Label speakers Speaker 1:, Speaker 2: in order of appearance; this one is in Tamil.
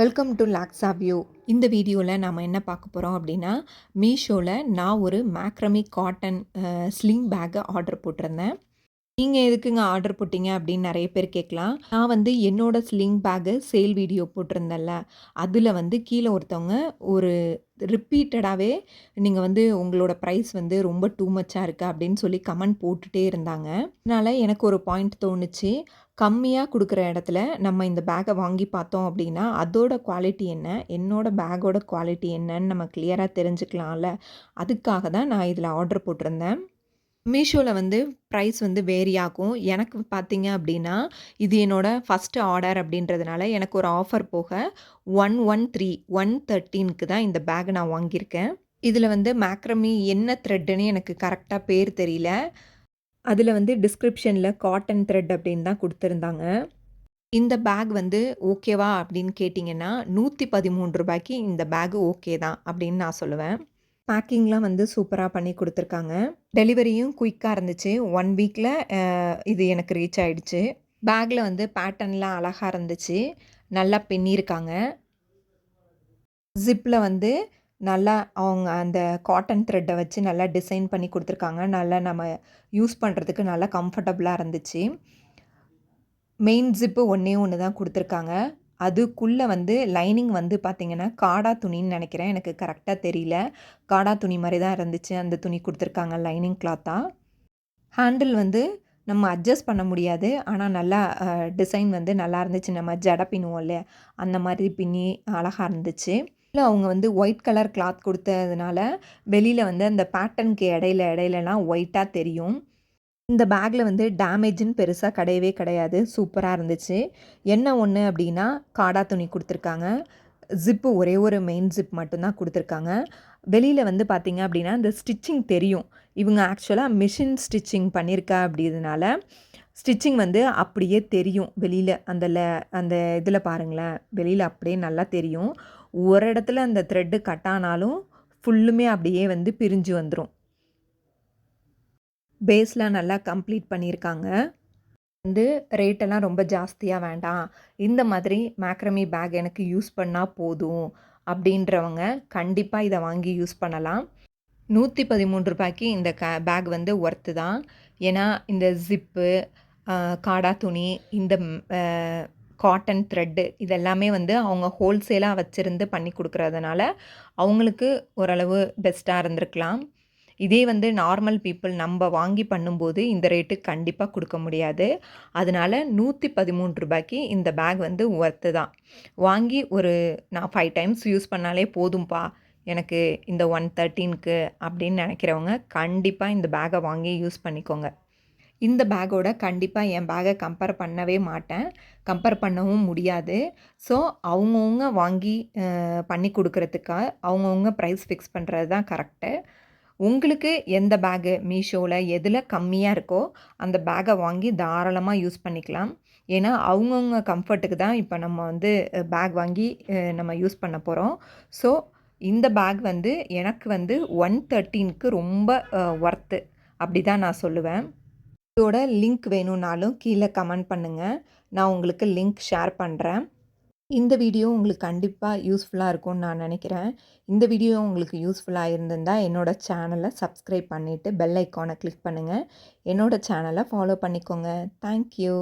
Speaker 1: Welcome to லாக்ஸா view. இந்த வீடியோவில் நாம் என்ன பார்க்க போகிறோம் அப்படின்னா, மீஷோவில் நான் ஒரு மேக்ரமி காட்டன் ஸ்லிங் பேக்கை ஆர்டர் போட்டிருந்தேன். நீங்கள் எதுக்குங்க ஆர்டர் போட்டிங்க அப்படின்னு நிறைய பேர் கேட்கலாம். நான் வந்து என்னோட ஸ்லிங் பேக்கு சேல் வீடியோ போட்டிருந்தேன்ல, அதில் வந்து கீழே ஒருத்தவங்க ஒரு ரிப்பீட்டடாகவே நீங்கள் வந்து உங்களோட ப்ரைஸ் வந்து ரொம்ப டூ மச்சாக இருக்குது அப்படின்னு சொல்லி கமெண்ட் போட்டுகிட்டே இருந்தாங்க. அதனால் எனக்கு ஒரு பாயிண்ட் தோணுச்சு, கம்மியாக கொடுக்குற இடத்துல நம்ம இந்த பேக்கை வாங்கி பார்த்தோம் அப்படின்னா அதோட குவாலிட்டி என்ன, என்னோட பேக்கோட குவாலிட்டி என்னன்னு நம்ம கிளியராக தெரிஞ்சுக்கலாம்ல. அதுக்காக தான் நான் இதில் ஆர்டர் போட்டிருந்தேன். மீஷோவில் வந்து ப்ரைஸ் வந்து வேரி ஆகும். எனக்கு பார்த்தீங்க அப்படின்னா, இது என்னோட ஃபஸ்ட்டு ஆர்டர் அப்படின்றதுனால எனக்கு ஒரு ஆஃபர் போக 113 தான் இந்த பேக் நான் வாங்கியிருக்கேன். இதில் வந்து மேக்ரமி என்ன த்ரெட்டுன்னு எனக்கு கரெக்டாக பேர் தெரியல. அதில் வந்து டிஸ்கிரிப்ஷனில் காட்டன் த்ரெட் அப்படின்னு தான் கொடுத்துருந்தாங்க. இந்த பேக் வந்து ஓகேவா அப்படின்னு கேட்டிங்கன்னா, ரூ. 113க்கு இந்த பேக் ஓகே தான் அப்படின்னு நான் சொல்லுவேன். பேக்கிங்லாம் வந்து சூப்பராக பண்ணி கொடுத்துருக்காங்க. டெலிவரியும் குயிக்காக இருந்துச்சு. 1 வீக்கில் இது எனக்கு ரீச் ஆகிடுச்சு. பேக்கில் வந்து பேட்டர்ன்லாம் அழகாக இருந்துச்சு. நல்லா பின்னியிருக்காங்க. ஜிப்பில் வந்து நல்லா அவங்க அந்த காட்டன் த்ரெட்டை வச்சு நல்லா டிசைன் பண்ணி கொடுத்துருக்காங்க. நல்லா நம்ம யூஸ் பண்ணுறதுக்கு நல்லா கம்ஃபர்டபுளாக இருந்துச்சு. மெயின் ஜிப்பு ஒன்றே ஒன்று தான் கொடுத்துருக்காங்க. அதுக்குள்ளே வந்து லைனிங் வந்து பார்த்திங்கன்னா காடா துணின்னு நினைக்கிறேன். எனக்கு கரெக்டாக தெரியல. காடா துணி மாதிரி தான் இருந்துச்சு. அந்த துணி கொடுத்துருக்காங்க லைனிங் கிளாத்தாக. ஹேண்டில் வந்து நம்ம அட்ஜஸ்ட் பண்ண முடியாது. ஆனால் நல்லா டிசைன் வந்து நல்லா இருந்துச்சு. நம்ம ஜடை பின்னுவோம் இல்லையா, அந்த மாதிரி பின்னி அழகாக இருந்துச்சு. இல்லை அவங்க வந்து ஒயிட் கலர் கிளாத் கொடுத்ததுனால வெளியில் வந்து அந்த பேட்டர்னுக்கு இடையிலலாம் ஒயிட்டாக தெரியும். இந்த பேக்கில் வந்து டேமேஜுன்னு பெருசாக கிடையவே கிடையாது. சூப்பராக இருந்துச்சு. என்ன ஒன்று அப்படின்னா காடா துணி கொடுத்துருக்காங்க. ஜிப்பு ஒரே ஒரு மெயின் ஜிப் மட்டும்தான் கொடுத்துருக்காங்க. வெளியில் வந்து பார்த்திங்க அப்படின்னா இந்த ஸ்டிச்சிங் தெரியும். இவங்க ஆக்சுவலாக மிஷின் ஸ்டிச்சிங் பண்ணியிருக்கா அப்படின்றதுனால ஸ்டிச்சிங் வந்து அப்படியே தெரியும் வெளியில். அந்த இதில் பாருங்களேன், வெளியில் அப்படியே நல்லா தெரியும். ஒரு இடத்துல அந்த த்ரெட்டு கட் ஆனாலும் ஃபுல்லுமே அப்படியே வந்து பிரிஞ்சு வந்துடும். பேஸ்லாம் நல்லா கம்ப்ளீட் பண்ணியிருக்காங்க. வந்து ரேட்டெல்லாம் ரொம்ப ஜாஸ்தியாக வேண்டாம், இந்த மாதிரி மேக்ரமி பேக் எனக்கு யூஸ் பண்ணால் போதும் அப்படின்றவங்க கண்டிப்பாக இதை வாங்கி யூஸ் பண்ணலாம். ரூ. 113க்கு இந்த பேக் வந்து ஒர்த்து தான். ஏன்னா இந்த ஜிப்பு, காடா துணி, இந்த காட்டன் த்ரெட்டு இதெல்லாமே வந்து அவங்க ஹோல்சேலாக வச்சுருந்து பண்ணி கொடுக்குறதுனால அவங்களுக்கு ஓரளவு பெஸ்ட்டாக இருந்திருக்கலாம். இதே வந்து நார்மல் பீப்புள் நம்ம வாங்கி பண்ணும்போது இந்த ரேட்டு கண்டிப்பாக கொடுக்க முடியாது. அதனால் ரூ. 113க்கு இந்த பேக் வந்து ஒர்த்து தான். வாங்கி நான் 5 டைம்ஸ் யூஸ் பண்ணாலே போதும்பா எனக்கு இந்த 113க்கு அப்படின்னு நினைக்கிறவங்க கண்டிப்பாக இந்த பேக்கை வாங்கி யூஸ் பண்ணிக்கோங்க. இந்த பேக்கோட கண்டிப்பாக என் பேக்கை கம்பேர் பண்ணவே மாட்டேன். கம்பேர் பண்ணவும் முடியாது. ஸோ அவங்கவுங்க வாங்கி பண்ணி கொடுக்குறதுக்காக அவங்கவுங்க ப்ரைஸ் ஃபிக்ஸ் பண்ணுறது தான் கரெக்டு. உங்களுக்கு எந்த பேக்கு மீஷோவில் எதில் கம்மியாக இருக்கோ அந்த பேக்கை வாங்கி தாராளமாக யூஸ் பண்ணிக்கலாம். ஏன்னா அவங்கவுங்க கம்ஃபர்ட்டுக்கு தான் இப்போ நம்ம வந்து பேக் வாங்கி நம்ம யூஸ் பண்ண போகிறோம். ஸோ இந்த பேக் வந்து எனக்கு வந்து 113க்கு ரொம்ப ஒர்த்து அப்படி தான் நான் சொல்லுவேன். இதோட லிங்க் வேணும்னாலும் கீழே கமெண்ட் பண்ணுங்கள். நான் உங்களுக்கு லிங்க் ஷேர் பண்ணுறேன். இந்த வீடியோ உங்களுக்கு கண்டிப்பாக யூஸ்ஃபுல்லாக இருக்கும்னு நான் நினைக்கிறேன். இந்த வீடியோ உங்களுக்கு யூஸ்ஃபுல்லாக இருந்திருந்தால் என்னோடய சேனலை சப்ஸ்கிரைப் பண்ணிவிட்டு பெல் ஐக்கானை கிளிக் பண்ணுங்கள். என்னோடய சேனலை ஃபாலோ பண்ணிக்கோங்க. தேங்க்யூ.